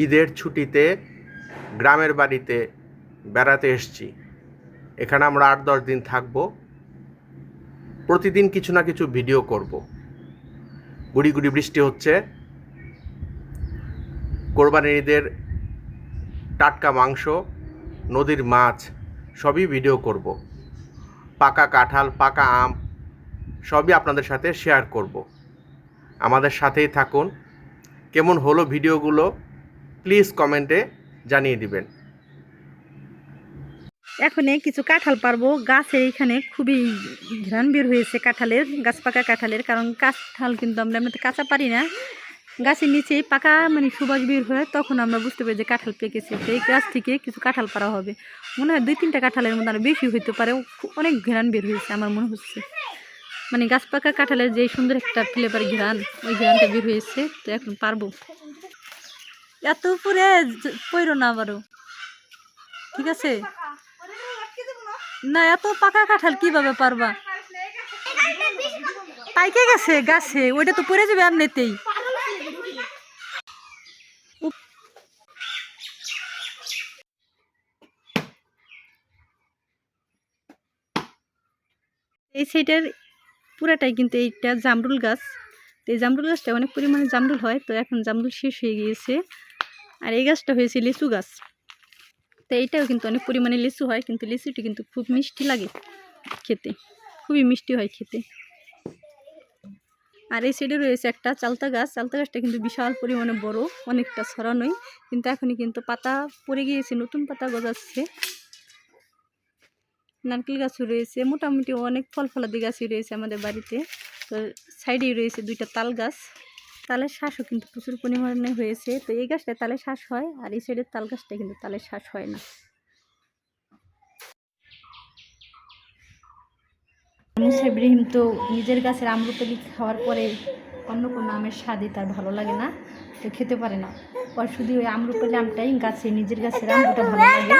ঈদের ছুটিতে গ্রামের বাড়িতে বেড়াতে এসেছি। এখানে আমরা ৮-১০ দিন থাকব। প্রতিদিন কিছু না কিছু ভিডিও করব। গুড়ি গুড়ি বৃষ্টি হচ্ছে। কোরবানির ঈদের টাটকা মাংস, নদীর মাছ সবই ভিডিও করব। পাকা কাঁঠাল, পাকা আম সবই আপনাদের সাথে শেয়ার করব। আমাদের সাথেই থাকুন। কেমন হলো ভিডিওগুলো প্লিজ কমেন্টে জানিয়ে দিবেন। এখন কিছু কাঁঠাল পারবো। গাছের এখানে খুবই ঘ্রাণ বের হয়েছে কাঁঠালের, গাছ পাকা কাঁঠালের। কারণ কাঁঠাল কিন্তু আমরা এমনিতে কাঁচা পারি না, গাছের নিচেই পাকা মানে সুবাস বের হয়, তখন আমরা বুঝতে পারি যে কাঁঠাল পেকেছে। তো এই গাছ থেকে কিছু কাঁঠাল পারা হবে। মনে হয় 2-3টা কাঁঠালের মধ্যে আরও বেশি হইতে পারে। অনেক ঘ্রাণ বের হয়েছে আমার মনে হচ্ছে। মানে গাছ পাকা কাঁঠালের যে সুন্দর একটা ফ্লেভার ঘ্রাণ, ওই ঘ্রাণটা বের হয়েছে। তো এখন পারবো। এত উপরে পইরো না আবারও, ঠিক আছে? না, এত পাকা কাঁঠাল কিভাবে পারবা? পাইকে গেছে গাছে, ওইটা তো পড়ে যাবে এমনিতেই। এই সাইডের পুরাটাই কিন্তু এইটা জামরুল গাছ। তো এই জামরুল গাছটা অনেক পরিমাণে জামরুল হয়। তো এখন জামরুল শেষ হয়ে গিয়েছে। আর এই গাছটা হয়েছে লিচু গাছ। তো এইটাও কিন্তু অনেক পরিমাণে লিচু হয়, কিন্তু লিচুটি কিন্তু খুব মিষ্টি লাগে খেতে, খুবই মিষ্টি হয় খেতে। আর এই সাইডে রয়েছে একটা চালতা গাছ। চালতা গাছটা কিন্তু বিশাল পরিমাণে বড়, অনেকটা ছড়ানোই, কিন্তু এখনই কিন্তু পাতা পড়ে গিয়েছে, নতুন পাতা গজাচ্ছে। নারকেল গাছও রয়েছে, মোটামুটি অনেক ফলাদি গাছই রয়েছে আমাদের বাড়িতে। তো সাইডেই রয়েছে 2টা তাল গাছ। তালের শ্বাসও কিন্তু প্রচুর পরিমাণে হয়েছে। তো এই গাছটায় তালের শ্বাস হয়, আর এই সাইডের তাল গাছটায় কিন্তু তালের শ্বাস হয় না। মুসা ইব্রাহিম তো নিজের গাছের আমরুপালি খাওয়ার পরে অন্য কোনো আমের স্বাদই তার ভালো লাগে না, তো খেতে পারে না। আর শুধু ওই আমরুপালি আমটাই গাছে, নিজের গাছের আমটা ভালো লাগে।